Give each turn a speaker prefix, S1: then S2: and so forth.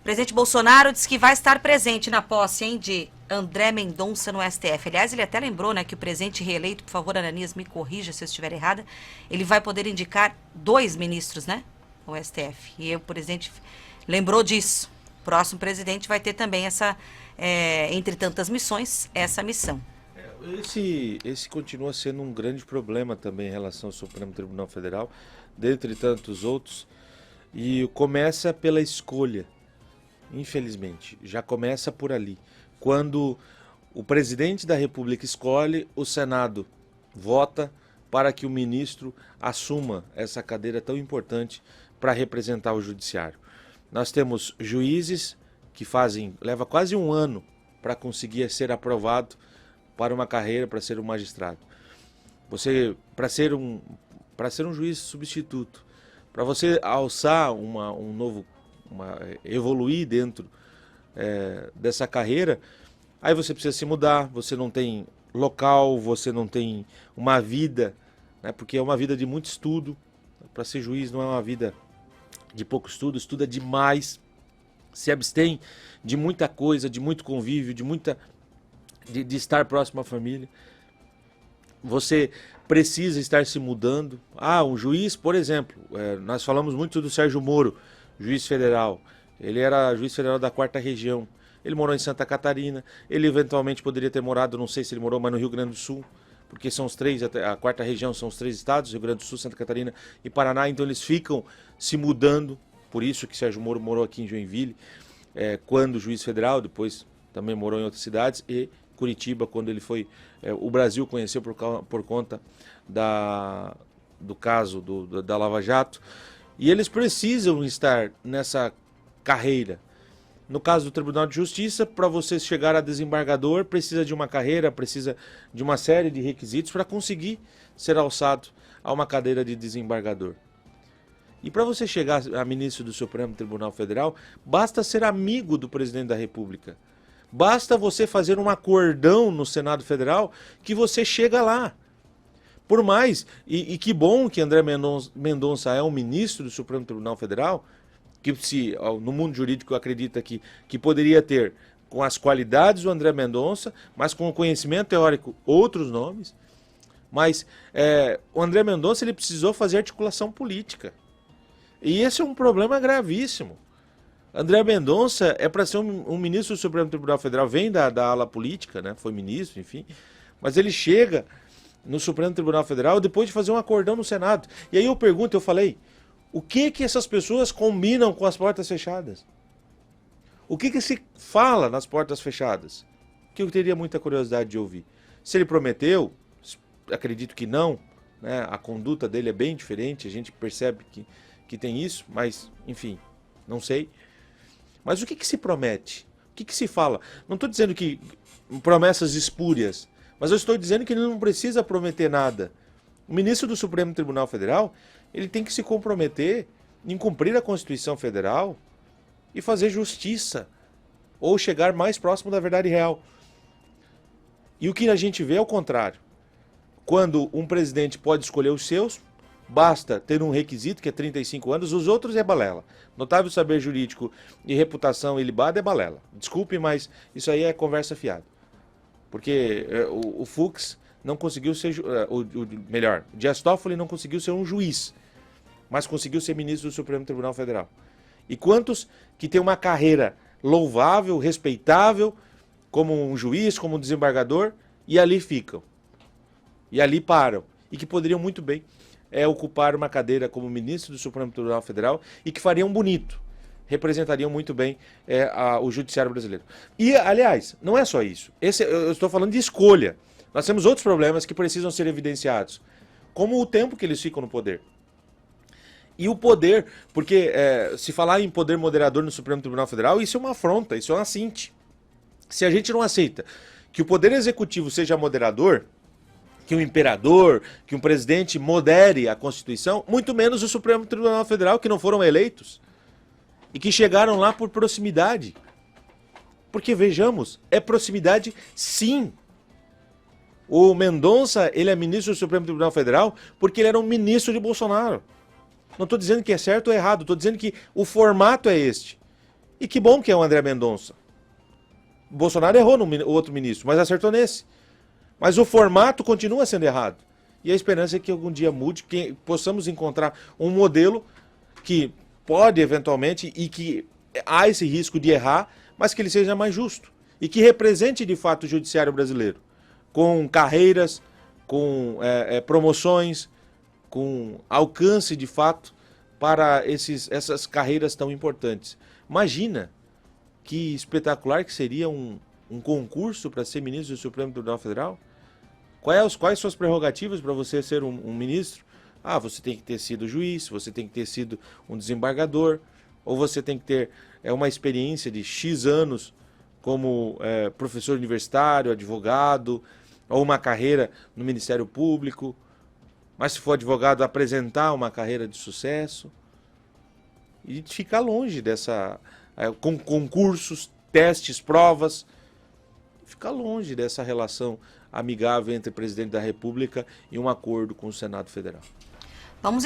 S1: O presidente Bolsonaro disse que vai estar presente na posse, hein, de André Mendonça no STF. Aliás, ele até lembrou, né, que o presidente reeleito, por favor, Ananias, me corrija se eu estiver errada, ele vai poder indicar 2 ministros, né, ao STF. E o presidente lembrou disso. O próximo presidente vai ter também essa, entre tantas missões, essa missão.
S2: Esse continua sendo um grande problema também em relação ao Supremo Tribunal Federal, dentre tantos outros, e começa pela escolha, infelizmente, já começa por ali. Quando o presidente da República escolhe, o Senado vota para que o ministro assuma essa cadeira tão importante para representar o judiciário. Nós temos juízes que leva quase um ano para conseguir ser aprovado para uma carreira, para ser um magistrado. Para ser um juiz substituto, para você alçar evoluir dentro dessa carreira, aí você precisa se mudar, você não tem local, você não tem uma vida, né, porque é uma vida de muito estudo. Para ser juiz não é uma vida de pouco estudo, estuda demais, se abstém de muita coisa, de muito convívio, de estar próximo à família. Você precisa estar se mudando. Um juiz, por exemplo, nós falamos muito do Sérgio Moro, juiz federal. Ele era juiz federal da 4ª Região. Ele morou em Santa Catarina. Ele eventualmente poderia ter morado, não sei se ele morou, mas no Rio Grande do Sul, porque são os 3, a 4ª Região são os 3 estados, Rio Grande do Sul, Santa Catarina e Paraná. Então eles ficam se mudando. Por isso que Sérgio Moro morou aqui em Joinville, quando juiz federal, depois também morou em outras cidades, e Curitiba, quando ele foi... o Brasil conheceu por conta do caso da Lava Jato. E eles precisam estar nessa carreira. No caso do Tribunal de Justiça, para você chegar a desembargador, precisa de uma carreira, precisa de uma série de requisitos para conseguir ser alçado a uma cadeira de desembargador. E para você chegar a ministro do Supremo Tribunal Federal, basta ser amigo do presidente da República. Basta você fazer um acordão no Senado Federal que você chega lá. Por mais, e que bom que André Mendonça é um ministro do Supremo Tribunal Federal, que no mundo jurídico acredita que poderia ter, com as qualidades do André Mendonça, mas com o conhecimento teórico, outros nomes. Mas o André Mendonça ele precisou fazer articulação política. E esse é um problema gravíssimo. André Mendonça é para ser um ministro do Supremo Tribunal Federal, vem da ala política, né? Foi ministro, enfim, mas ele chega no Supremo Tribunal Federal depois de fazer um acordão no Senado. E aí eu falei, o que essas pessoas combinam com as portas fechadas? O que se fala nas portas fechadas? Que eu teria muita curiosidade de ouvir. Se ele prometeu, acredito que não, né? A conduta dele é bem diferente, a gente percebe que tem isso, mas, enfim, não sei. Mas o que se promete? O que se fala? Não estou dizendo que promessas espúrias, mas eu estou dizendo que ele não precisa prometer nada. O ministro do Supremo Tribunal Federal, ele tem que se comprometer em cumprir a Constituição Federal e fazer justiça, ou chegar mais próximo da verdade real. E o que a gente vê é o contrário. Quando um presidente pode escolher os seus, basta ter um requisito, que é 35 anos, os outros é balela. Notável saber jurídico e reputação ilibada é balela. Desculpe, mas isso aí é conversa fiada. Porque o Fux não conseguiu ser... o Dias Toffoli não conseguiu ser um juiz, mas conseguiu ser ministro do Supremo Tribunal Federal. E quantos que têm uma carreira louvável, respeitável, como um juiz, como um desembargador, e ali ficam. E ali param. E que poderiam muito bem ocupar uma cadeira como ministro do Supremo Tribunal Federal e que fariam bonito, representariam muito bem o judiciário brasileiro. E, aliás, não é só isso. Eu estou falando de escolha. Nós temos outros problemas que precisam ser evidenciados, como o tempo que eles ficam no poder. E o poder, porque se falar em poder moderador no Supremo Tribunal Federal, isso é uma afronta, isso é um assinte. Se a gente não aceita que o poder executivo seja moderador, que um imperador, que um presidente modere a Constituição, muito menos o Supremo Tribunal Federal, que não foram eleitos e que chegaram lá por proximidade. Porque, vejamos, é proximidade sim. O Mendonça, ele é ministro do Supremo Tribunal Federal porque ele era um ministro de Bolsonaro. Não estou dizendo que é certo ou errado, estou dizendo que o formato é este. E que bom que é o André Mendonça. O Bolsonaro errou no outro ministro, mas acertou nesse. Mas o formato continua sendo errado. E a esperança é que algum dia mude, que possamos encontrar um modelo que pode eventualmente, e que há esse risco de errar, mas que ele seja mais justo. E que represente de fato o judiciário brasileiro. Com carreiras, com promoções, com alcance de fato para essas carreiras tão importantes. Imagina que espetacular que seria um concurso para ser ministro do Supremo Tribunal Federal. Quais suas prerrogativas para você ser um ministro? Ah, você tem que ter sido juiz, você tem que ter sido um desembargador, ou você tem que ter uma experiência de X anos como professor universitário, advogado, ou uma carreira no Ministério Público. Mas se for advogado, apresentar uma carreira de sucesso. E ficar longe com concursos, testes, provas. Ficar longe dessa relação amigável entre o presidente da República e um acordo com o Senado Federal.
S1: Vamos